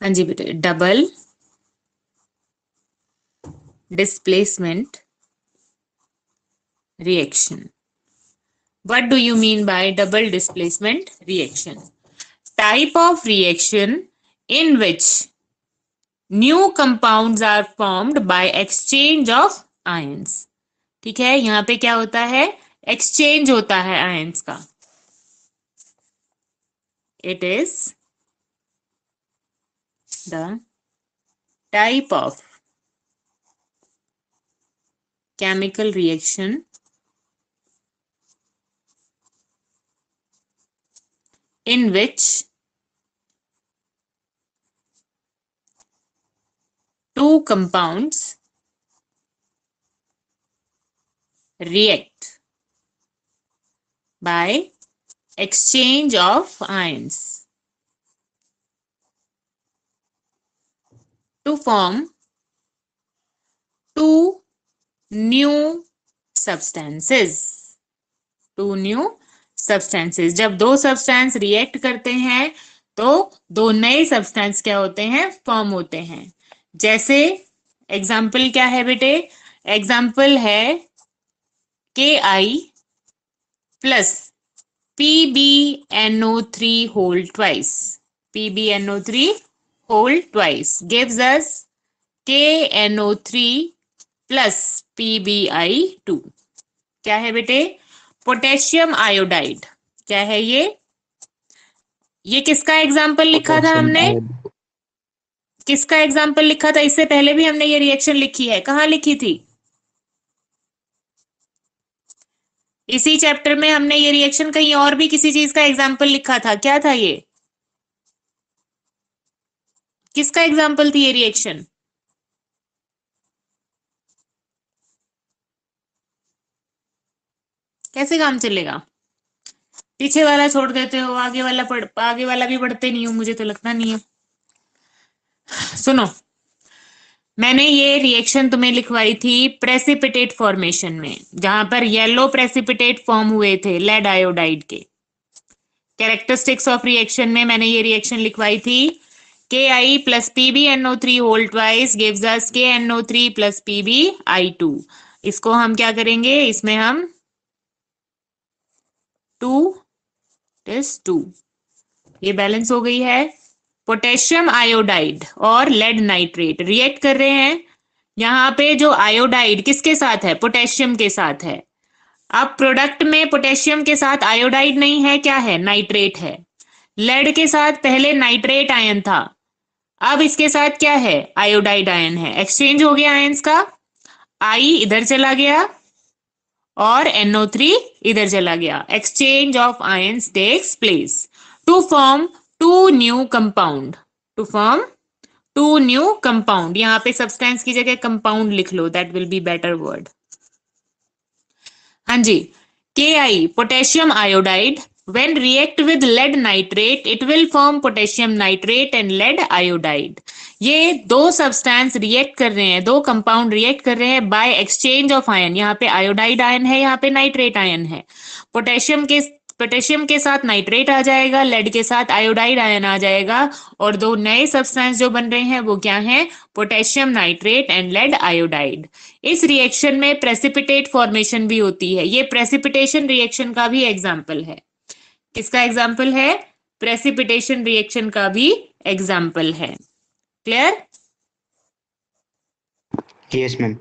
हाँ जी बेटे, double displacement reaction. What do you mean by double displacement reaction? Type of reaction in which new compounds are formed by exchange of ions. ठीक है, यहाँ पे क्या होता है? एक्सचेंज होता है आयंस का. It is the type of chemical reaction in which two compounds react by exchange of ions to form two new substances. Two new substances. जब दो सब्सटेंस रिएक्ट करते हैं तो दो नए सब्सटेंस क्या होते हैं? फॉर्म होते हैं. जैसे एग्जाम्पल क्या है बेटे? एग्जाम्पल है KI plus PbNO3 whole twice. PbNO3 whole twice gives us KNO3 plus PbI2. क्या है बेटे? Potassium iodide. क्या है ये किसका एग्जाम्पल लिखा था हमने? किसका एग्जाम्पल लिखा था? इससे पहले भी हमने ये रिएक्शन लिखी है. कहाँ लिखी थी? इसी चैप्टर में हमने ये रिएक्शन कहीं और भी किसी चीज का एग्जाम्पल लिखा था. क्या था ये? किसका एग्जाम्पल थी ये रिएक्शन? कैसे काम चलेगा? पीछे वाला छोड़ देते हो, आगे वाला भी पढ़ते नहीं हो, मुझे तो लगता नहीं है. सुनो, मैंने ये रिएक्शन तुम्हें लिखवाई थी प्रेसिपिटेट फॉर्मेशन में, जहां पर येलो प्रेसिपिटेट फॉर्म हुए थे लेड आयोडाइड के. कैरेक्टरिस्टिक्स ऑफ रिएक्शन में मैंने ये रिएक्शन लिखवाई थी. KI plus PbNO3 whole twice gives us KNO3 plus PbI2. इसको हम क्या करेंगे? इसमें हम 2 ये बैलेंस हो गई है. पोटेशियम आयोडाइड और लेड नाइट्रेट रिएक्ट कर रहे हैं. यहाँ पे जो आयोडाइड किसके साथ है? पोटेशियम के साथ है. अब प्रोडक्ट में पोटेशियम के साथ आयोडाइड नहीं है, क्या है? नाइट्रेट है. लेड के साथ पहले नाइट्रेट आयन था, अब इसके साथ क्या है? आयोडाइड आयन है. एक्सचेंज हो गया आयंस का. I इधर चला गया और NO3 इधर चला गया. Exchange of ions takes place to form two new compound. To form two new compound. यहाँ पे सब्सटेंस की जगह कंपाउंड लिख लो, that will be better word. हाँ जी, KI potassium iodide when react with lead nitrate it will form potassium nitrate and lead iodide. ये दो सब्सटेंस रिएक्ट कर रहे हैं, दो कंपाउंड रिएक्ट कर रहे हैं बाय एक्सचेंज ऑफ आयन. यहाँ पे आयोडाइड आयन है, यहाँ पे नाइट्रेट आयन है. पोटेशियम के साथ नाइट्रेट आ जाएगा, लेड के साथ आयोडाइड आयन आ जाएगा, और दो नए सब्सटेंस जो बन रहे हैं वो क्या हैं? Potassium nitrate and lead iodide. इस रिएक्शन में प्रेसिपिटेट फॉर्मेशन भी होती है. ये प्रेसिपिटेशन रिएक्शन का भी एग्जाम्पल है. किसका एग्जाम्पल है? प्रेसिपिटेशन रिएक्शन का भी एग्जाम्पल है. क्लियर? Yes ma'am.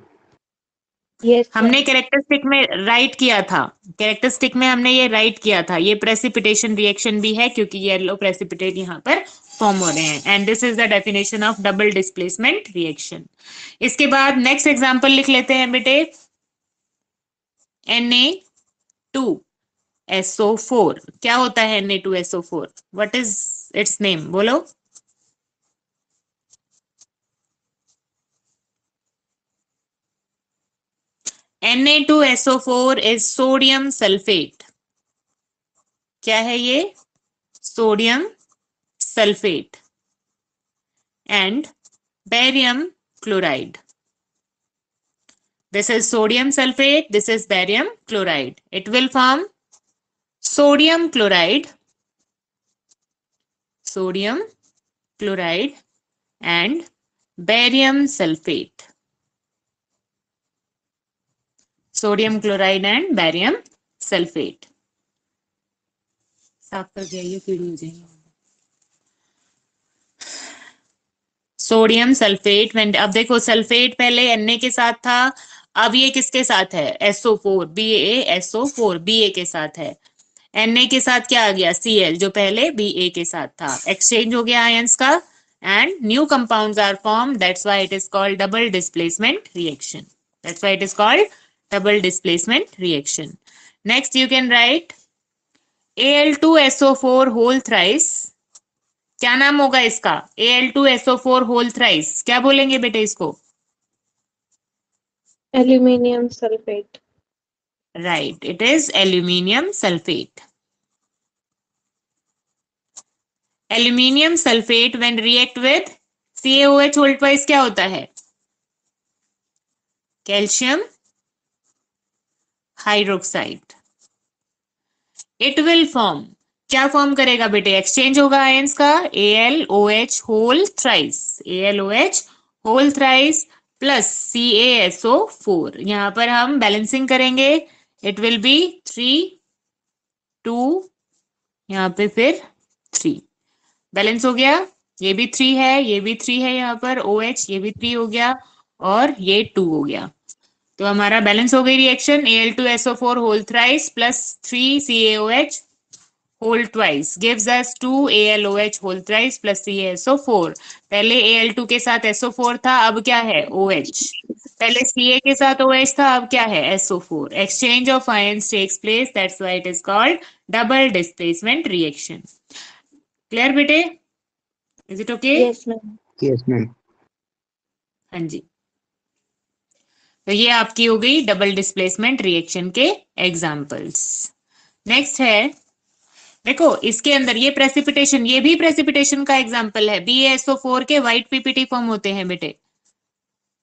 हमने कैरेक्टरिस्टिक में राइट किया था. कैरेक्टरिस्टिक में हमने ये राइट किया था. ये प्रेसिपिटेशन रिएक्शन भी है क्योंकि येलो प्रेसिपिटेट यहाँ पर फॉर्म हो रहे हैं. And this is the definition of double displacement reaction. इसके बाद नेक्स्ट एग्जाम्पल लिख लेते हैं बेटे. Na2SO4. क्या होता है Na2SO4? What is it's name? बोलो. Na2SO4 is sodium sulphate. क्या है ये? Sodium sulphate and barium chloride. This is sodium sulfate, this is barium chloride. It will form sodium chloride and barium sulfate. Sodium chloride and barium sulphate. साफ कर दिया, ये कीड़ी हो जाएगी. Sodium sulphate. अब देखो सल्फेट पहले Na के साथ था, अब ये किसके साथ है? SO4, BaSO4, Ba के साथ है. Na के साथ क्या आ गया? Cl, जो पहले Ba के साथ था. एक्सचेंज हो गया आयंस का and new compounds are formed. That's why it is called double displacement reaction. That's why it is called double displacement reaction. Next you can write Al2SO4 whole thrice. क्या नाम होगा इसका? Al2SO4 whole thrice. क्या बोलेंगे बेटे इसको? Aluminium sulfate. Right, it is aluminium sulfate. Aluminium sulfate when react with CaOH whole twice क्या होता है? Calcium hydroxide. It will form. क्या फॉर्म करेगा बेटे? एक्सचेंज होगा आयंस का. AlOH whole thrice. AlOH whole thrice plus CaSO4. यहां पर हम बैलेंसिंग करेंगे. इट विल बी 3, 2, यहाँ पे फिर 3. बैलेंस हो गया. ये भी 3 है, ये भी 3 है, यहाँ पर OH, ये भी 3 हो गया और ये 2 हो गया. तो हमारा बैलेंस हो गई reaction. Al2SO4 whole thrice plus 3 CaOH whole twice gives us 2 AlOH whole thrice plus CaSO4. पहले Al2 के साथ SO4 था, अब क्या है? OH. पहले Ca के साथ OH था, अब क्या है? SO4. Exchange of ions takes place. That's why it is called double displacement reaction. Clear बेटे? Is it okay? Yes, ma'am. Yes, ma'am. हाँ जी. तो ये आपकी हो गई डबल डिस्प्लेसमेंट रिएक्शन के एग्जाम्पल्स. नेक्स्ट है, देखो इसके अंदर ये प्रेसिपिटेशन, ये भी प्रेसिपिटेशन का एग्जाम्पल है. BaSO4 के व्हाइट पीपीटी फॉर्म होते हैं बेटे.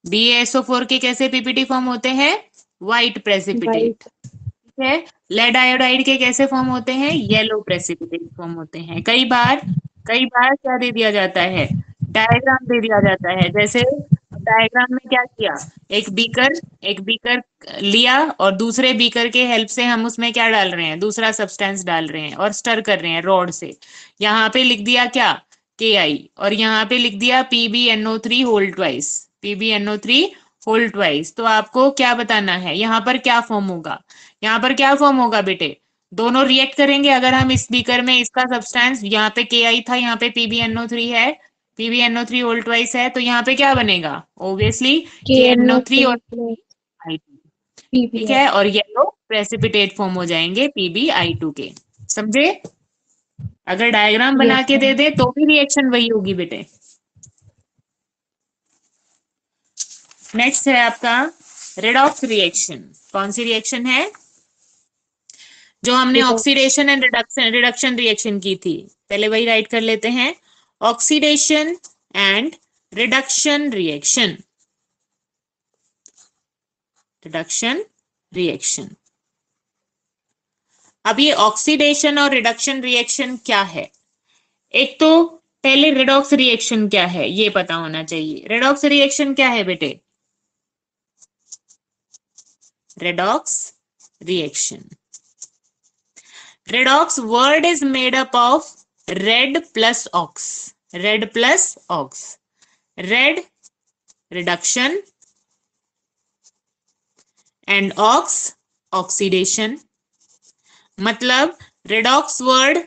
BaSO4 के कैसे पीपीटी फॉर्म होते हैं? White precipitate. ठीक है. लेड आयोडाइड के कैसे फॉर्म होते हैं? येलो प्रेसिपिटेट फॉर्म होते हैं. कई बार क्या दे दिया जाता है? डायग्राम दे दिया जाता है. जैसे डायग्राम में क्या किया? एक बीकर लिया और दूसरे बीकर के हेल्प से हम उसमें क्या डाल रहे हैं? दूसरा सब्सटेंस डाल रहे हैं और स्टर कर रहे हैं रॉड से. यहाँ पे लिख दिया क्या? Ki और यहाँ पे लिख दिया PbNO3 whole twice. PbNO3 whole twice. तो आपको क्या बताना है? यहाँ पर क्या फॉर्म होगा? यहाँ पर क्या फॉर्म होगा बेटे? दोनों रिएक्ट करेंगे. अगर हम इस बीकर में इसका सब्सटेंस, यहाँ पे Ki था, यहाँ पे PbNO3 है, PbNO3 होल ट्वाइस है, तो यहाँ पे क्या बनेगा? ऑब्वियसली KNO3 और I2. ठीक है. और येलो प्रेसिपिटेट फॉर्म हो जाएंगे PbI2 के. समझे? अगर डायग्राम बना के दे दे तो भी रिएक्शन वही होगी बेटे. नेक्स्ट है आपका रेडॉक्स रिएक्शन. कौन सी रिएक्शन है? जो हमने ऑक्सीडेशन एंड रिडक्शन रिएक्शन की थी, पहले वही राइट कर लेते हैं. Oxidation and reduction reaction. Reduction reaction. अब ये ऑक्सीडेशन और रिडक्शन रिएक्शन क्या है? एक तो पहले रेडॉक्स रिएक्शन क्या है ये पता होना चाहिए. रेडॉक्स रिएक्शन क्या है बेटे? Redox reaction. Redox word is made up of red plus ox. Red plus ox. Red reduction and ox oxidation. मतलब redox word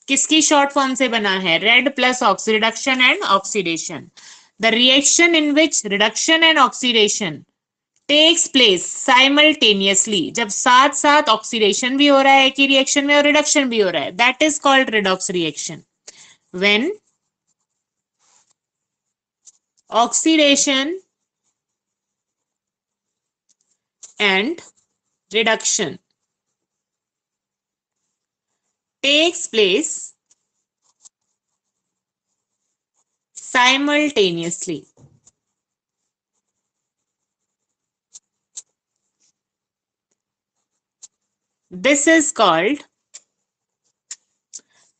किसकी शॉर्ट फॉर्म से बना है? Red plus ox. Reduction and oxidation. The reaction in which reduction and oxidation takes place simultaneously. जब साथ साथ oxidation भी हो रहा है एक ही रिएक्शन में और रिडक्शन भी हो रहा है, that is called redox reaction. When oxidation and reduction takes place simultaneously. This is called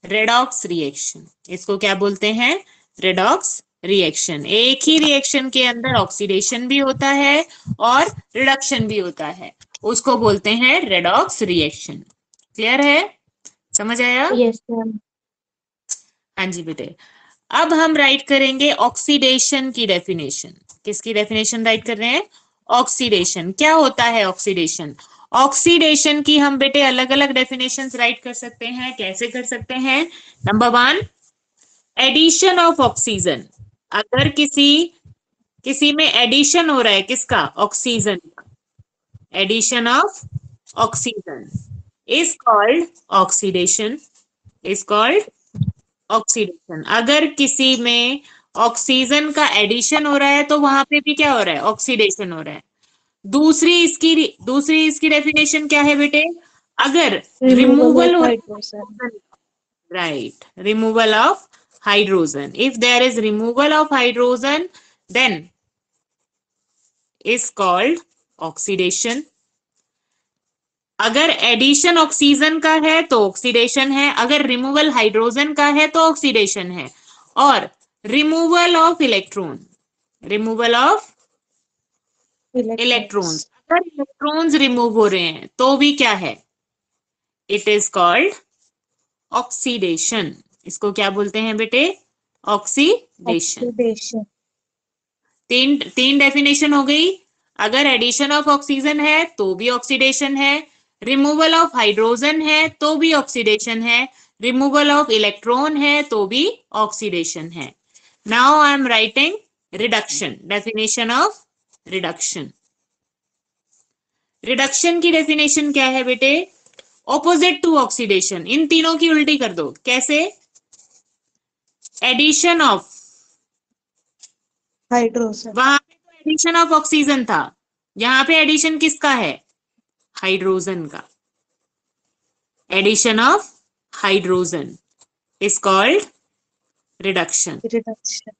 redox reaction. इसको क्या बोलते हैं? redox reaction. एक ही रिएक्शन के अंदर ऑक्सीडेशन भी होता है और रिडक्शन भी होता है, उसको बोलते हैं रेडॉक्स रिएक्शन। क्लियर है? समझ आया? Yes ma'am. हाँ जी बेटे। अब हम राइट करेंगे ऑक्सीडेशन की डेफिनेशन। किसकी डेफिनेशन राइट कर रहे हैं? ऑक्सीडेशन। क्या होता है ऑक्सीडेशन? ऑक्सीडेशन की हम बेटे अलग अलग डेफिनेशन राइट कर सकते हैं। कैसे कर सकते हैं? Number 1, addition of oxygen. अगर किसी में एडिशन हो रहा है, किसका? ऑक्सीजन का। Addition of oxygen is called oxidation, is called oxidation. अगर किसी में ऑक्सीजन का एडिशन हो रहा है तो वहां पे भी क्या हो रहा है? ऑक्सीडेशन हो रहा है। दूसरी इसकी डेफिनेशन क्या है बेटे? अगर रिमूवल रिमूवल ऑफ हो, hydrogen. Right, removal of hydrogen, if there is removal of hydrogen then is called oxidation. अगर एडिशन ऑक्सीजन का है तो ऑक्सीडेशन है, अगर रिमूवल हाइड्रोजन का है तो ऑक्सीडेशन है। और removal of electron, removal of electrons, electrons. अगर इलेक्ट्रॉन्स रिमूव हो रहे हैं तो भी क्या है? It is called oxidation. इसको क्या बोलते हैं बेटे? ऑक्सीडेशन। ऑक्सीडेशन। तीन डेफिनेशन हो गई। अगर एडिशन ऑफ ऑक्सीजन है तो भी ऑक्सीडेशन है, रिमूवल ऑफ हाइड्रोजन है तो भी ऑक्सीडेशन है, रिमूवल ऑफ इलेक्ट्रॉन है तो भी ऑक्सीडेशन है। Now I am writing reduction, definition of reduction. Reduction की डेफिनेशन क्या है बेटे? Opposite to oxidation. इन तीनों की उल्टी कर दो। कैसे? Addition of, hydrogen. वहां पे तो एडिशन ऑफ ऑक्सीजन था, यहां पे एडिशन किसका है? हाइड्रोजन का। Addition of hydrogen is called reduction. Reduction.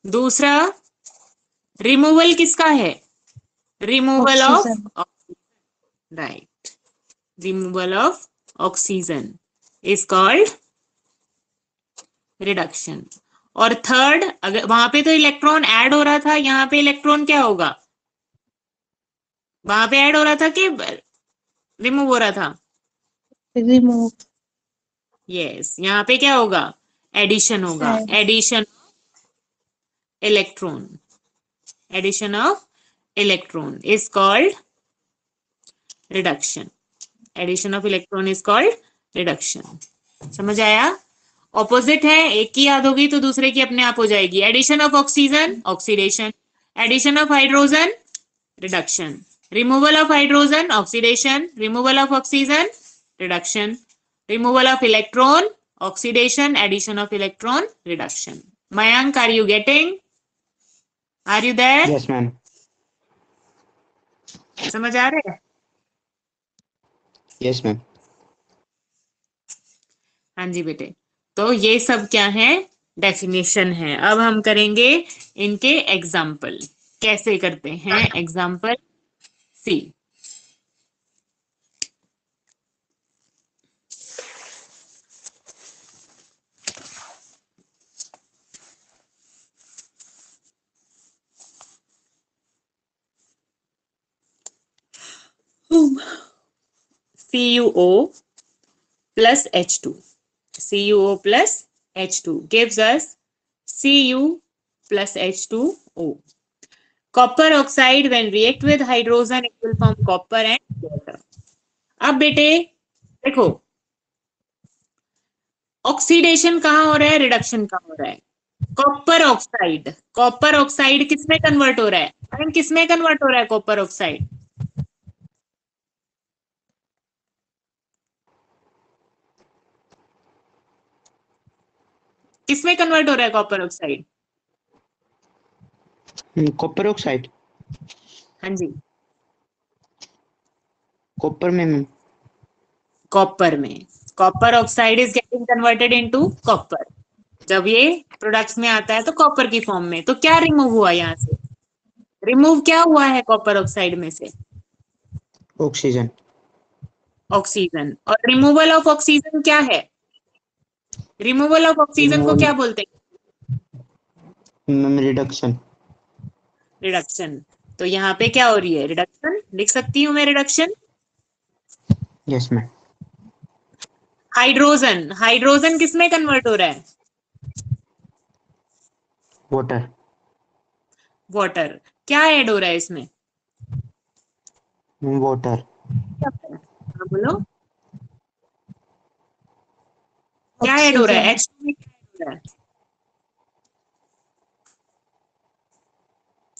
दूसरा, रिमूवल किसका है? Removal of, oxygen. Right, removal of oxygen is called reduction. और थर्ड, अगर वहां पे तो इलेक्ट्रॉन ऐड हो रहा था, यहाँ पे इलेक्ट्रॉन क्या होगा? वहां पे ऐड हो रहा था कि रिमूव हो रहा था? रिमूव। यस, यहाँ पे क्या होगा? एडिशन होगा। Add. Addition electron, addition of electron is called reduction. Addition of electron is called reduction. समझ आया? ऑपोजिट है, एक की याद होगी तो दूसरे की अपने आप हो जाएगी। Addition of oxygen oxidation, addition of hydrogen reduction, removal of hydrogen oxidation, removal of oxygen reduction, removal of electron oxidation, addition of electron reduction. Mayank, are you getting? Are you there? Yes ma'am. समझ आ रहा है? Yes ma'am. हाँ जी बेटे। तो ये सब क्या है? डेफिनेशन है। अब हम करेंगे इनके एग्जाम्पल। कैसे करते हैं example? C, CuO plus H2. CuO plus H2 gives us Cu plus H2O. Copper oxide when react with hydrogen it will form copper and water. अब बेटे देखो, ऑक्सीडेशन कहाँ हो रहा है? रिडक्शन कहाँ हो रहा है? कॉपर ऑक्साइड, कॉपर ऑक्साइड किसमें कन्वर्ट हो रहा है? अरे किसमें कन्वर्ट हो रहा है कॉपर ऑक्साइड? किसमें कन्वर्ट हो रहा है कॉपर ऑक्साइड? Copper oxide. हाँ जी, कॉपर में मैम। कॉपर में। Copper oxide is getting converted into copper. जब ये प्रोडक्ट्स में आता है तो कॉपर की फॉर्म में। तो क्या रिमूव हुआ यहाँ से? रिमूव क्या हुआ है कॉपर ऑक्साइड में से? ऑक्सीजन। ऑक्सीजन। और रिमूवल ऑफ ऑक्सीजन क्या है? रिमूवल ऑफ ऑक्सीजन को क्या बोलते हैं? Ma'am reduction. रिडक्शन। तो यहाँ पे क्या हो रही है? रिडक्शन लिख सकती हूँ मैं, reduction. Yes ma'am. Hydrogen, hydrogen किस में कन्वर्ट हो रहा है? वाटर। वाटर। क्या ऐड हो रहा है इसमें? वाटर। हाँ, बोलो। क्या ऐड हो रहा है? ऑक्सीजन। H2 में क्या ऐड हो रहा है?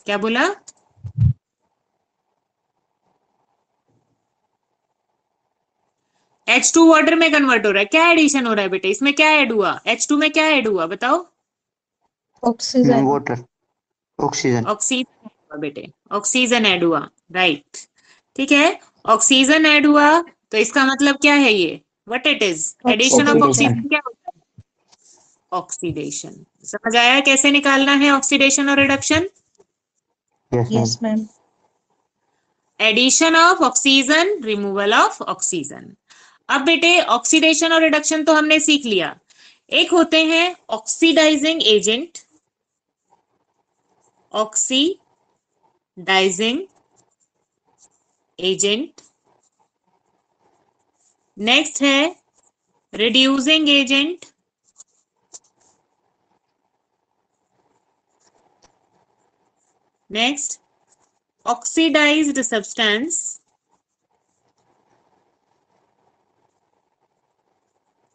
क्या बोला? H2 वाटर में कन्वर्ट हो रहा है। क्या एडिशन हो रहा है बेटे? इसमें क्या ऐड हुआ? H2 में क्या ऐड हुआ बताओ? Ma'am oxygen. Water. Oxygen. Oxygen add हुआ बेटे, ऑक्सीजन ऐड हुआ। राइट, ठीक है। ऑक्सीजन ऐड हुआ, तो इसका मतलब क्या है ये? What it is? Addition of oxidation. Oxygen क्या होता है? ऑक्सीडेशन। समझ आया कैसे निकालना है ऑक्सीडेशन और reduction? Yes ma'am. Yes ma'am. Addition of oxygen, removal of oxygen. अब बेटे ऑक्सीडेशन और रिडक्शन तो हमने सीख लिया। एक होते हैं oxidising agent, oxidising agent. Next है reducing agent, next oxidised substance,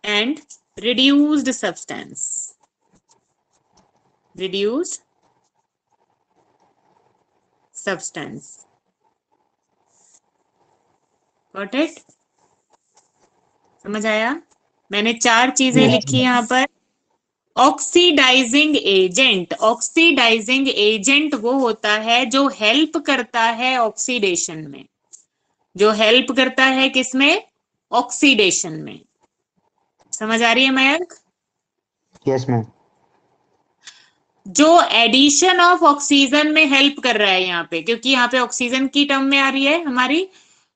and reduced substance, reduced substance. Got it? समझ आया? मैंने 4 चीजें यस लिखी यहाँ पर। ऑक्सीडाइजिंग एजेंट, ऑक्सीडाइजिंग एजेंट वो होता है जो हेल्प करता है ऑक्सीडेशन में, जो हेल्प करता है किसमें? ऑक्सीडेशन में। समझ आ रही है मयंक? Yes ma'am. जो एडिशन ऑफ ऑक्सीजन में हेल्प कर रहा है यहाँ पे, क्योंकि यहाँ पे ऑक्सीजन की टर्म में आ रही है हमारी,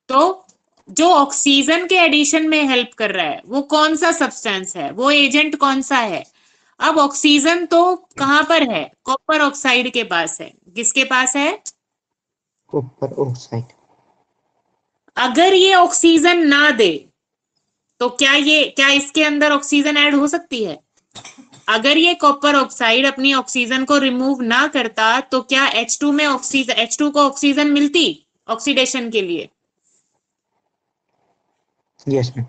तो जो ऑक्सीजन के एडिशन में हेल्प कर रहा है वो कौन सा सब्सटेंस है, वो एजेंट कौन सा है? अब ऑक्सीजन तो कहां पर है? कॉपर ऑक्साइड के पास है। किसके पास है? Copper oxide. अगर ये ऑक्सीजन ना दे तो क्या इसके अंदर ऑक्सीजन ऐड हो सकती है? अगर ये कॉपर ऑक्साइड अपनी ऑक्सीजन को रिमूव ना करता तो क्या H2 में ऑक्सीजन, H2 को ऑक्सीजन मिलती ऑक्सीडेशन के लिए? Yes ma'am.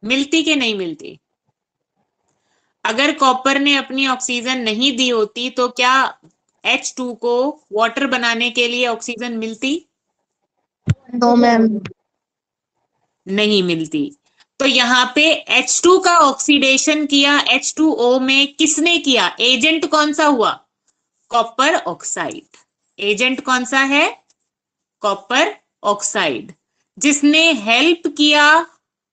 मिलती कि नहीं मिलती? अगर कॉपर ने अपनी ऑक्सीजन नहीं दी होती तो क्या H2 को वाटर बनाने के लिए ऑक्सीजन मिलती? No ma'am. नहीं मिलती। तो यहाँ पे H2 का ऑक्सीडेशन किया H2O में किसने किया? एजेंट कौन सा हुआ? Copper oxide. एजेंट कौन सा है? कॉपर ऑक्साइड, जिसने हेल्प किया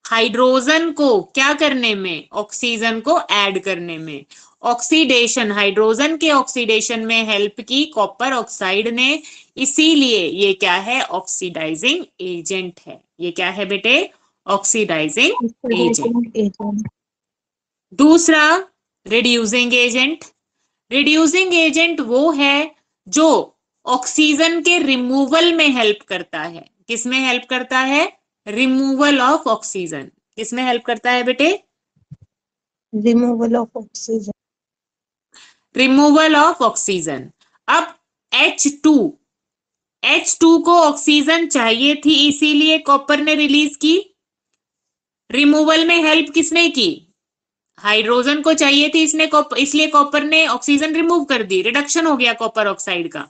हाइड्रोजन को क्या करने में? ऑक्सीजन को ऐड करने में। ऑक्सीडेशन, हाइड्रोजन के ऑक्सीडेशन में हेल्प की कॉपर ऑक्साइड ने, इसीलिए ये क्या है? ऑक्सीडाइजिंग एजेंट है। ये क्या है बेटे? Oxidising agent. एजेंट। दूसरा रिड्यूसिंग एजेंट। रिड्यूसिंग एजेंट वो है जो ऑक्सीजन के रिमूवल में हेल्प करता है। किसमें हेल्प करता है? Removal of oxygen. किसमें हेल्प करता है बेटे? Removal of oxygen. Removal of oxygen. अब H2, H2 को ऑक्सीजन चाहिए थी इसीलिए कॉपर ने रिलीज की। रिमूवल में हेल्प किसने की? हाइड्रोजन को चाहिए थी इसलिए कॉपर ने ऑक्सीजन रिमूव कर दी। रिडक्शन हो गया कॉपर ऑक्साइड का।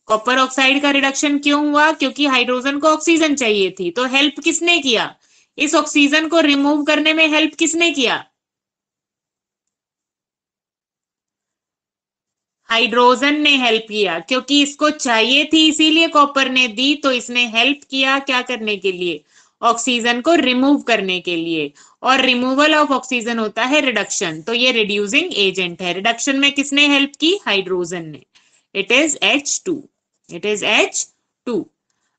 कॉपर ऑक्साइड का रिडक्शन क्यों हुआ? क्योंकि हाइड्रोजन को ऑक्सीजन चाहिए थी। तो हेल्प किसने किया? इस ऑक्सीजन को रिमूव करने में हेल्प किसने किया? हाइड्रोजन ने हेल्प किया, क्योंकि इसको चाहिए थी इसीलिए कॉपर ने दी। तो इसने हेल्प किया क्या करने के लिए? ऑक्सीजन को रिमूव करने के लिए। और रिमूवल ऑफ ऑक्सीजन होता है रिडक्शन। तो ये रिड्यूसिंग एजेंट है। रिडक्शन में किसने हेल्प की? हाइड्रोजन ने। It is H2, it is H2।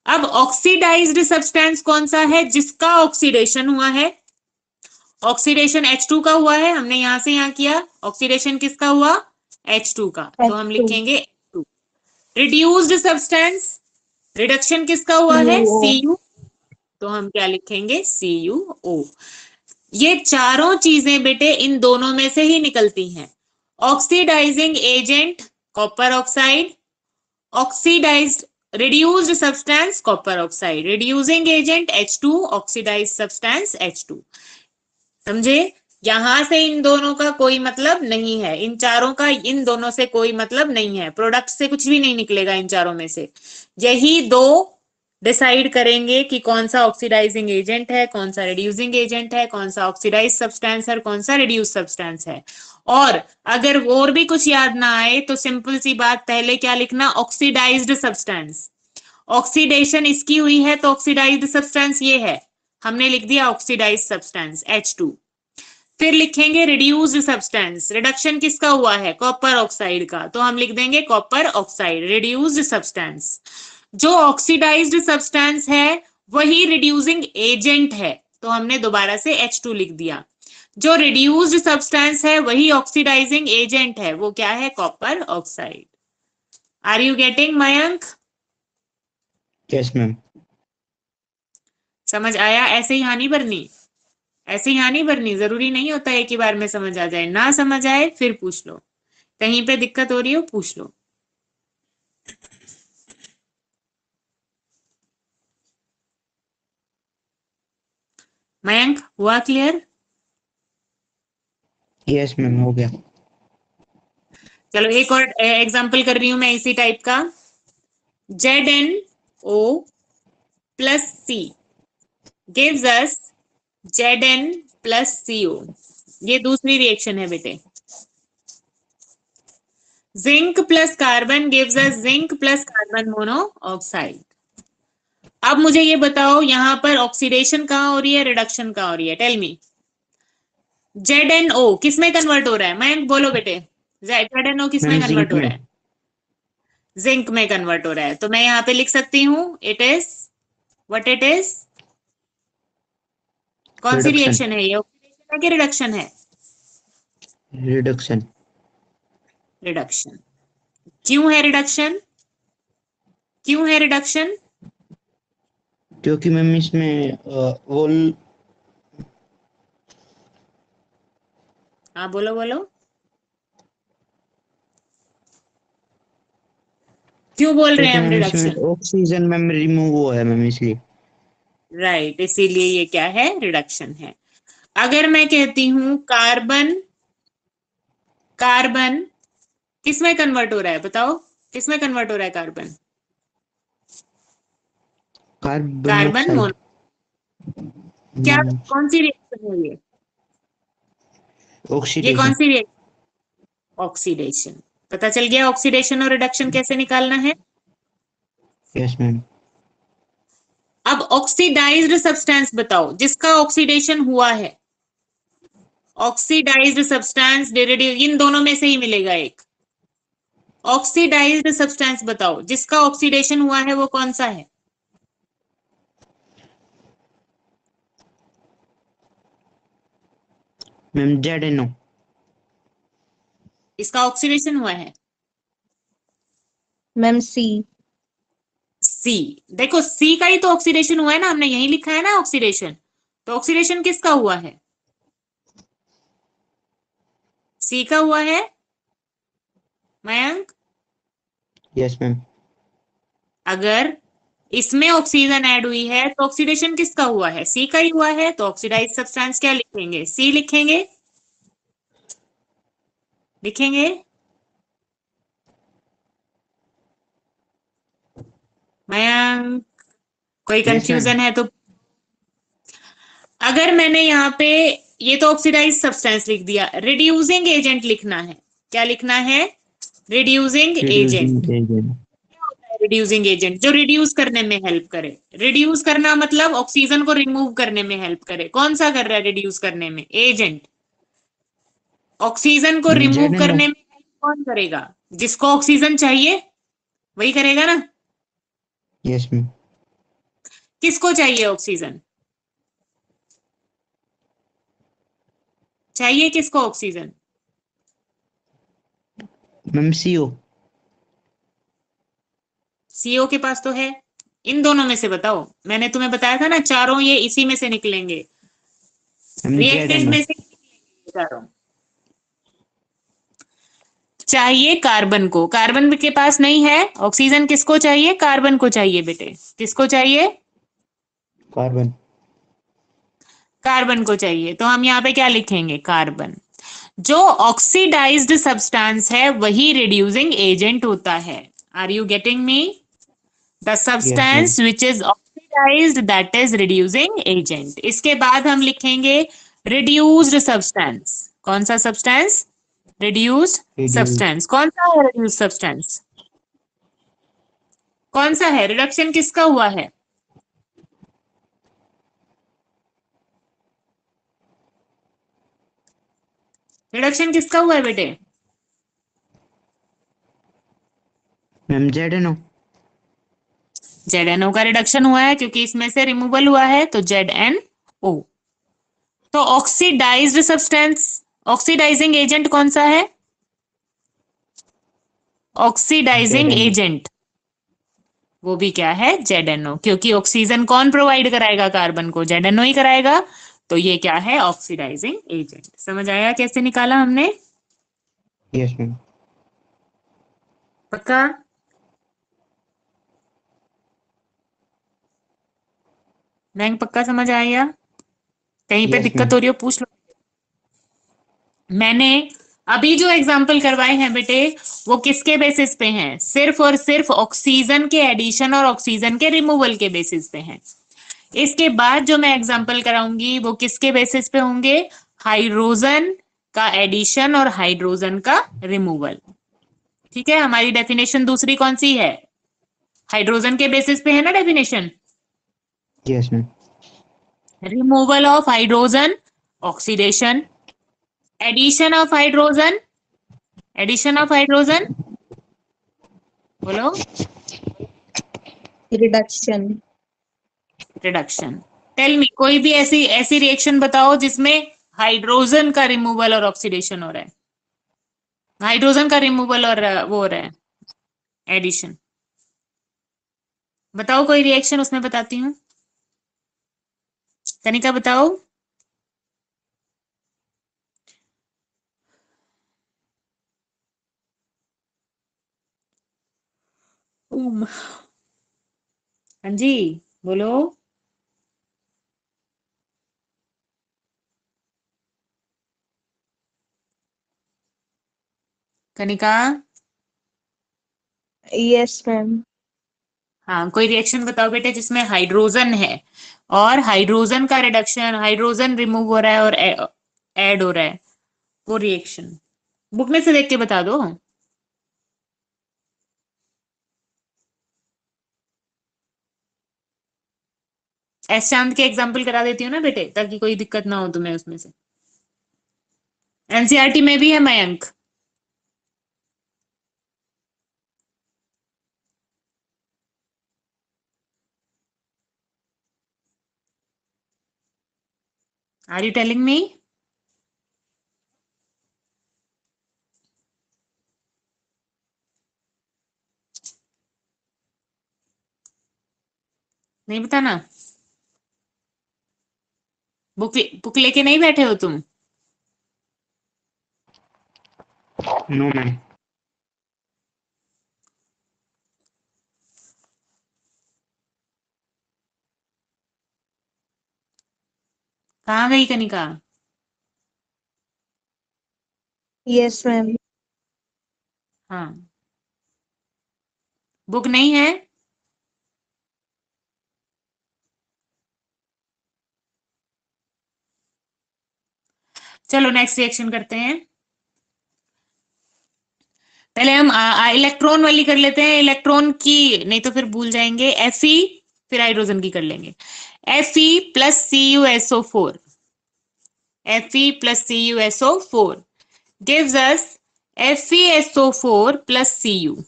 अब ऑक्सीडाइज्ड सब्सटेंस कौन सा है जिसका ऑक्सीडेशन हुआ है? ऑक्सीडेशन H2 का हुआ है, हमने यहां से यहां किया। ऑक्सीडेशन किसका हुआ? H2 का, तो हम H2. लिखेंगे H2। रिड्यूस्ड सब्सटेंस, रिडक्शन किसका हुआ है? CuO. Cu, तो हम क्या लिखेंगे? CuO। ये चारों चीजें बेटे इन दोनों में से ही निकलती हैं। Oxidising agent copper oxide, oxidised reduced substance copper oxide, reducing agent H2, oxidised substance H2। समझे? यहां से इन दोनों का कोई मतलब नहीं है, इन चारों का इन दोनों से कोई मतलब नहीं है, प्रोडक्ट से कुछ भी नहीं निकलेगा इन चारों में से। यही दो डिसाइड करेंगे कि कौन सा ऑक्सीडाइजिंग एजेंट है, कौन सा रिड्यूसिंग एजेंट है, कौन सा ऑक्सीडाइज सब्सटेंस है, कौन सा रिड्यूस सब्सटेंस है। और अगर और भी कुछ याद ना आए तो सिंपल सी बात, पहले क्या लिखना? Oxidised substance. ऑक्सीडेशन इसकी हुई है तो ऑक्सीडाइज्ड सब्सटेंस ये है, हमने लिख दिया ऑक्सीडाइज्ड सब्सटेंस H2। फिर लिखेंगे रिड्यूस्ड सब्सटेंस, रिडक्शन किसका हुआ है? कॉपर ऑक्साइड का, तो हम लिख देंगे कॉपर ऑक्साइड रिड्यूस्ड सब्सटेंस। जो ऑक्सीडाइज्ड सब्सटेंस है वही रिड्यूसिंग एजेंट है, तो हमने दोबारा से H2 लिख दिया। जो रिड्यूस्ड सब्सटेंस है वही ऑक्सीडाइजिंग एजेंट है, वो क्या है? Copper oxide. Are you getting Mayank? Yes ma'am. समझ आया? ऐसे ही हानि भरनी, ऐसे ही हानि भरनी, जरूरी नहीं होता एक ही बार में समझ आ जाए। ना समझ आए फिर पूछ लो, कहीं पे दिक्कत हो रही हो पूछ लो। मयंक हुआ क्लियर? यस मैम, हो गया। चलो एक और एग्जांपल कर रही हूं मैं इसी टाइप का। ZnO plus C gives us Zn plus CO। ये दूसरी रिएक्शन है बेटे। Zinc plus carbon gives us zinc plus carbon monoxide. अब मुझे ये बताओ यहाँ पर ऑक्सीडेशन कहाँ हो रही है, रिडक्शन कहाँ हो रही है? Tell me. ZnO किस में कन्वर्ट हो रहा है? मैं बोलो बेटे, ZnO किस में मैम कन्वर्ट जिंक हो में। रहा है? जिंक में कन्वर्ट हो रहा है, तो मैं यहाँ पे लिख सकती हूँ it is what it is. कौन सी रिडक्शन। रिएक्शन है ये? ऑक्सीडेशन है कि रिडक्शन है? रिडक्शन। रिडक्शन। क्यों है रिडक्शन? क्यों है रिडक्शन? क्योंकि मैम इसमें वोल हाँ बोलो बोलो, क्यों बोल रहे हैं क्योंकि हम मैम इसमें रिडक्शन? ऑक्सीजन मैम रिमूव हुआ है मैम, इसलिए। राइट, इसीलिए ये क्या है? रिडक्शन है। अगर मैं कहती हूं कार्बन, कार्बन किस में कन्वर्ट हो रहा है? बताओ किस में कन्वर्ट हो रहा है carbon? Carbon carbon monoxide. Mono. क्या, कौन सी रिएक्शन है ये? ये कौन ऑक्सीडेशन। सी रिएक्शन? ऑक्सीडेशन। पता चल गया ऑक्सीडेशन और रिडक्शन कैसे निकालना है। Yes ma'am. अब ऑक्सीडाइज्ड सब्सटेंस बताओ जिसका ऑक्सीडेशन हुआ है। ऑक्सीडाइज्ड सब्सटेंस, इन दोनों में से ही मिलेगा एक। ऑक्सीडाइज्ड सब्सटेंस बताओ जिसका ऑक्सीडेशन हुआ है वो कौन सा है? Ma'am ZnO। इसका ऑक्सीडेशन हुआ है मैम C. सी। देखो सी का ही तो ऑक्सीडेशन हुआ है ना, हमने यही लिखा है ना ऑक्सीडेशन। तो ऑक्सीडेशन किसका हुआ है? सी का हुआ है मयंक। Yes ma'am. अगर इसमें ऑक्सीजन ऐड हुई है तो ऑक्सीडेशन किसका हुआ है? सी का ही हुआ है, तो ऑक्सीडाइज सब्सटेंस क्या लिखेंगे? सी लिखेंगे, लिखेंगे। मयंक कोई यस मैम। कंफ्यूजन है तो? अगर मैंने यहाँ पे ये तो ऑक्सीडाइज सब्सटेंस लिख दिया, रिड्यूसिंग एजेंट लिखना है। क्या लिखना है? Reducing agent. Reducing agent. Reducing agent जो रिड्यूस करने में हेल्प करे। रिड्यूस करना मतलब ऑक्सीजन को रिमूव करने में हेल्प करे। कौन सा कर रहा है रिड्यूस करने में? एजेंट। ऑक्सीजन को रिमूव ZnO। करने में हेल्प कौन करेगा? जिसको ऑक्सीजन चाहिए वही करेगा ना। Yes ma'am. किसको चाहिए ऑक्सीजन? चाहिए किसको ऑक्सीजन? Ma'am CO। CO के पास तो है। इन दोनों में से बताओ, मैंने तुम्हें बताया था ना चारों ये इसी में से निकलेंगे, मैम रिएक्टेंट ZNO। में से निकलेंगे चारों। चाहिए कार्बन को, कार्बन के पास नहीं है। ऑक्सीजन किसको चाहिए? कार्बन को चाहिए बेटे। किसको चाहिए? कार्बन। कार्बन को चाहिए। तो हम यहाँ पे क्या लिखेंगे? कार्बन। जो ऑक्सीडाइज्ड सब्सटेंस है वही रिड्यूसिंग एजेंट होता है। Are you getting me? The yes ma'am. Substance which is oxidised that is reducing agent. इसके बाद हम लिखेंगे रिड्यूस्ड सब्सटेंस। कौन सा सब्सटेंस? Reduced reduce. सब्सटेंस। कौन सा है रिड्यूस्ड सब्सटेंस? कौन सा है? रिडक्शन किसका हुआ है? रिडक्शन किसका हुआ है बेटे? Ma'am ZNO। ZNO का रिडक्शन हुआ है क्योंकि इसमें से रिमूवल हुआ है, तो ZNO। तो ऑक्सीडाइज्ड सब्सटेंस, ऑक्सीडाइजिंग एजेंट कौन सा है? Oxidising ZNO। एजेंट वो भी क्या है? ZNO। क्योंकि ऑक्सीजन कौन प्रोवाइड कराएगा कार्बन को? ZNO ही कराएगा। तो ये क्या है? Oxidising agent. समझ आया कैसे निकाला हमने? Yes ma'am. पक्का? रैंक पक्का समझ आया? कहीं पे यस दिक्कत मैम। हो रही हो पूछ लो। मैंने अभी जो एग्जाम्पल करवाए हैं बेटे वो किसके बेसिस पे हैं? सिर्फ और सिर्फ ऑक्सीजन के एडिशन और ऑक्सीजन के रिमूवल के बेसिस पे हैं। इसके बाद जो मैं एग्जाम्पल कराऊंगी वो किसके बेसिस पे होंगे? हाइड्रोजन का एडिशन और हाइड्रोजन का रिमूवल। ठीक है, हमारी डेफिनेशन दूसरी कौन सी है? हाइड्रोजन के बेसिस पे है ना definition. Yes ma'am. Removal of hydrogen, oxidation. Addition of hydrogen, addition of hydrogen, बोलो। रिडक्शन। रिडक्शन। टेल मी कोई भी ऐसी ऐसी रिएक्शन बताओ जिसमें हाइड्रोजन का रिमूवल और ऑक्सीडेशन हो रहा है। हाइड्रोजन का रिमूवल और वो हो रहा है एडिशन। बताओ कोई रिएक्शन, उसमें बताती हूँ। कनिका बताओ। उम, हाँ जी, बोलो। कनिका। Yes ma'am. हाँ, कोई रिएक्शन बताओ बेटे जिसमें हाइड्रोजन है और हाइड्रोजन का रिडक्शन, हाइड्रोजन रिमूव हो रहा है और ऐड हो रहा है, वो रिएक्शन बुक में से देख के बता दो। एस चांद के एग्जाम्पल करा देती हूँ ना बेटे, ताकि कोई दिक्कत ना हो तुम्हें उसमें से। एनसीईआरटी में भी है Mayank. Are you telling me? नहीं बताना? बुक बुक लेके नहीं बैठे हो तुम? No ma'am. कहाँ गई कनिका? Yes ma'am. हाँ, बुक नहीं है? चलो नेक्स्ट रिएक्शन करते हैं। पहले हम इलेक्ट्रॉन वाली कर लेते हैं। इलेक्ट्रॉन की नहीं तो फिर भूल जाएंगे। Fe, फिर हाइड्रोजन की कर लेंगे। Fe plus CuSO4, Fe plus CuSO4 gives us FeSO4 plus Cu,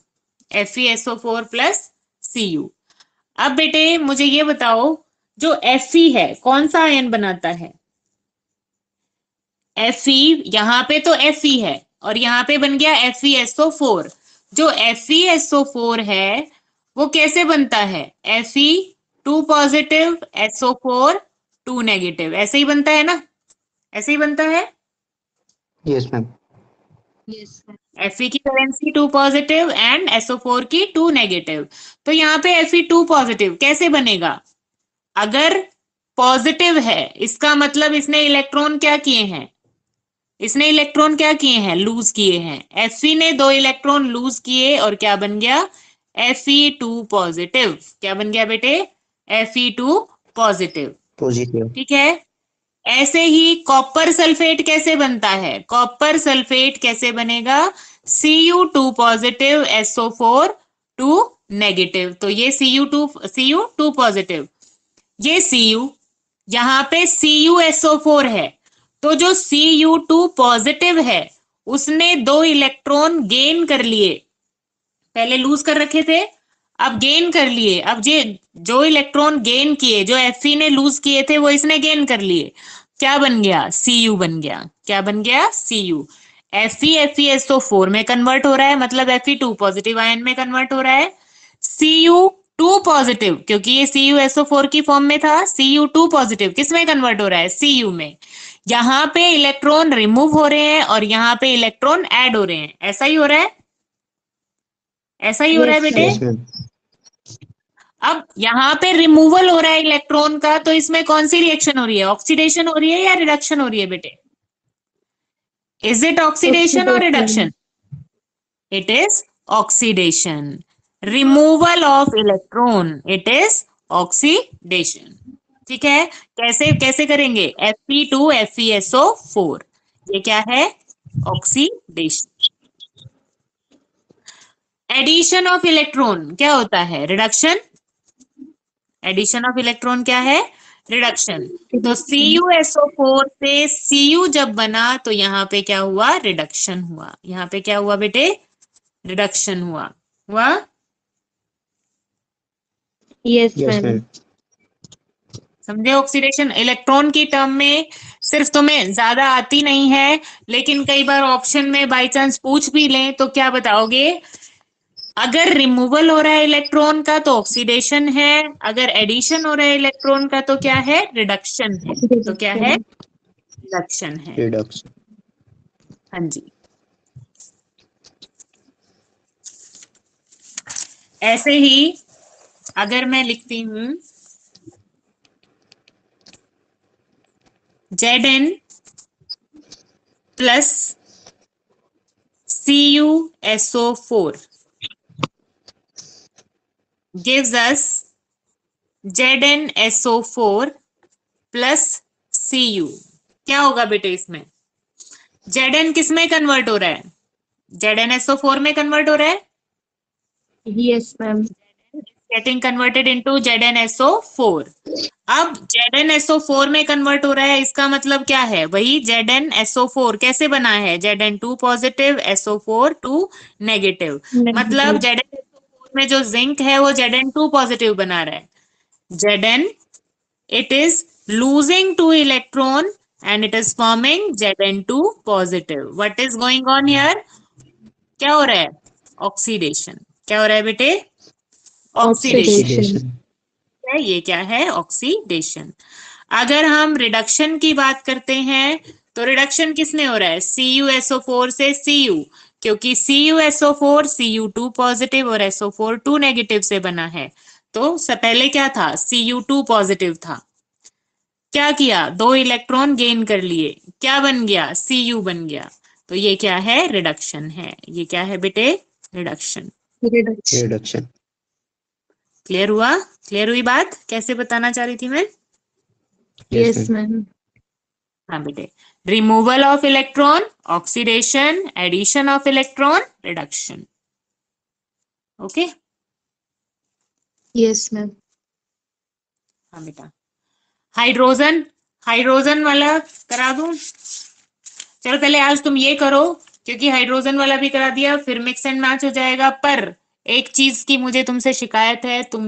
FeSO4 plus Cu। अब बेटे मुझे ये बताओ, जो Fe है कौन सा आयन बनाता है? Fe, यहाँ पे तो Fe है और यहाँ पे बन गया FeSO4। जो FeSO4 है वो कैसे बनता है? Fe2 पॉजिटिव SO4 2 नेगेटिव, ऐसे ही बनता है ना? ऐसे ही बनता है। Yes, ma'am. Yes, ma'am. Fe की वैलेंसी 2 पॉजिटिव एंड SO4 की 2 नेगेटिव। तो यहाँ पे Fe2 पॉजिटिव कैसे बनेगा? अगर पॉजिटिव है इसका मतलब इसने इलेक्ट्रॉन क्या किए हैं? इसने इलेक्ट्रॉन क्या किए हैं? लूज किए हैं। Fe ने 2 इलेक्ट्रॉन लूज किए और क्या बन गया? Fe2 positive. क्या बन गया बेटे? Fe2 positive. Positive. ठीक है। ऐसे ही कॉपर सल्फेट कैसे बनता है? कॉपर सल्फेट कैसे बनेगा? Cu2 positive SO4 2 negative. तो ये Cu2 पॉजिटिव, ये Cu, यहाँ पे CuSO4 है। तो जो Cu2 पॉजिटिव है उसने 2 इलेक्ट्रॉन गेन कर लिए, पहले लूज कर रखे थे, अब गेन कर लिए। अब जो इलेक्ट्रॉन गेन किए, जो Fe ने लूज किए थे वो इसने गेन कर लिए। क्या बन गया? Cu बन गया। क्या बन गया? Cu। FeSO4 में कन्वर्ट हो रहा है, मतलब Fe2 पॉजिटिव आयन में कन्वर्ट हो रहा है। Cu2 पॉजिटिव, क्योंकि ये CuSO4 की फॉर्म में था, Cu2 पॉजिटिव किस में कन्वर्ट हो रहा है? Cu में। यहाँ पे इलेक्ट्रॉन रिमूव हो रहे हैं और यहाँ पे इलेक्ट्रॉन ऐड हो रहे हैं। ऐसा ही हो रहा है, ऐसा ही हो रहा है Yes, बेटे। Yes, ma'am. अब यहाँ पे रिमूवल हो रहा है इलेक्ट्रॉन का, तो इसमें कौन सी रिएक्शन हो रही है? ऑक्सीडेशन हो रही है या रिडक्शन हो रही है बेटे? इज इट ऑक्सीडेशन और reduction? It is oxidation. Removal of electron, it is oxidation. ठीक है। कैसे कैसे करेंगे? Fe2 FeSO4, ये क्या है? ऑक्सीडेशन। एडिशन ऑफ इलेक्ट्रॉन क्या होता है? रिडक्शन। एडिशन ऑफ इलेक्ट्रॉन क्या है? रिडक्शन। तो CuSO4 से Cu जब बना तो यहाँ पे क्या हुआ? रिडक्शन हुआ। यहाँ पे क्या हुआ बेटे? रिडक्शन हुआ। Yes, Yes, ma'am. ma'am. समझे? ऑक्सीडेशन इलेक्ट्रॉन की टर्म में सिर्फ तुम्हें ज्यादा आती नहीं है, लेकिन कई बार ऑप्शन में बाई चांस पूछ भी लें तो क्या बताओगे? अगर रिमूवल हो रहा है इलेक्ट्रॉन का तो ऑक्सीडेशन है, अगर एडिशन हो रहा है इलेक्ट्रॉन का तो क्या है? रिडक्शन है। तो क्या है? रिडक्शन है। Reduction. हाँ जी। ऐसे ही अगर मैं लिखती हूं Zn plus CuSO4 gives us ZnSO4 plus Cu। क्या होगा बेटे इसमें? Zn किस में कन्वर्ट हो रहा है? ZnSO4 में कन्वर्ट हो रहा है। Yes, ma'am. Getting converted into ZnSO4। अब ZnSO4 में कन्वर्ट हो रहा है, इसका मतलब क्या है? वही ZnSO4 कैसे बना है? Zn2 positive SO4 2 negative. मतलब ZnSO4 में जो जिंक है वो Zn2 पॉजिटिव बना रहा है। Zn, it is losing 2 electron and it is forming Zn2 positive. What is going on here? क्या हो रहा है? ऑक्सीडेशन। क्या हो रहा है बेटे? ऑक्सीडेशन। Oxidation. ये क्या है? ऑक्सीडेशन। अगर हम रिडक्शन की बात करते हैं तो रिडक्शन किसने हो रहा है? CuSO4 से Cu, क्योंकि CuSO4 Cu2 पॉजिटिव और SO4 2 नेगेटिव से बना है। तो पहले क्या था? Cu2 पॉजिटिव था। क्या किया? 2 इलेक्ट्रॉन गेन कर लिए, क्या बन गया? Cu बन गया। तो ये क्या है? रिडक्शन है। ये क्या है बेटे? रिडक्शन। Reduction. Reduction. क्लियर हुआ? क्लियर हुई बात? कैसे बताना चाह रही थी मैं? Yes, Yes, ma'am. ma'am. हाँ बेटे, removal of electron oxidation, addition of electron reduction. Okay. Yes, ma'am. हाँ बेटा, हाइड्रोजन, हाइड्रोजन वाला करा दूं? चलो पहले आज तुम ये करो, क्योंकि हाइड्रोजन वाला भी करा दिया फिर मिक्स एंड मैच हो जाएगा। पर एक चीज की मुझे तुमसे शिकायत है, तुम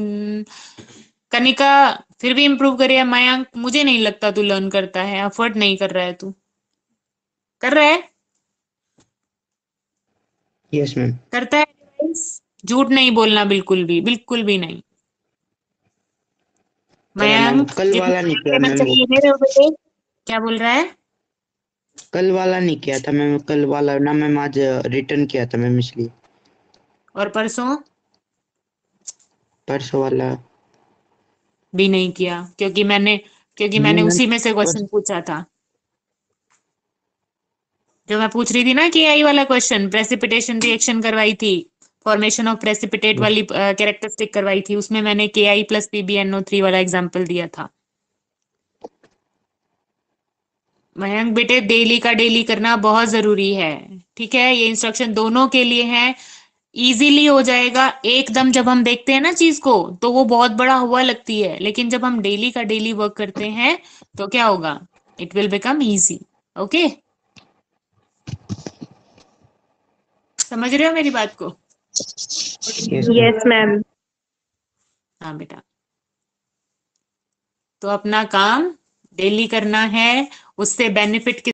कनिका फिर भी इम्प्रूव करिए। मयंक, मुझे नहीं लगता तू लर्न करता है, एफर्ट नहीं कर रहा है। तू कर रहा है? Yes ma'am. करता है guys? झूठ नहीं बोलना, बिल्कुल भी नहीं। करा मैम, मयंक कल वाला नहीं किया मैम वो। दे रहे हो बेटे? क्या बोल रहा है? कल वाला नहीं किया था मैम, कल वाला ना मैम, आज रिटर्न किया था मैम, इसलिए। और परसों परसों वाला भी नहीं किया, क्योंकि मैंने नहीं मैम। उसी में से क्वेश्चन पूछा था, जो मैं पूछ रही थी ना, कि आई वाला क्वेश्चन, प्रेसिपिटेशन रिएक्शन करवाई थी, फॉर्मेशन ऑफ प्रेसिपिटेट वाली कैरेक्टरिस्टिक करवाई थी, उसमें मैंने KI प्लस PbNO3 वाला एग्जांपल दिया था। मयंक बेटे, डेली का डेली करना बहुत जरूरी है, ठीक है? ये इंस्ट्रक्शन दोनों के लिए है, इजीली हो जाएगा। एकदम जब हम देखते हैं ना चीज को, तो वो बहुत बड़ा हुआ लगती है, लेकिन जब हम डेली का डेली वर्क करते हैं तो क्या होगा? It will become easy. Okay, समझ रहे हो मेरी बात को? Yes ma'am. Yes, ma'am. हाँ बेटा, तो अपना काम डेली करना है, उससे बेनिफिट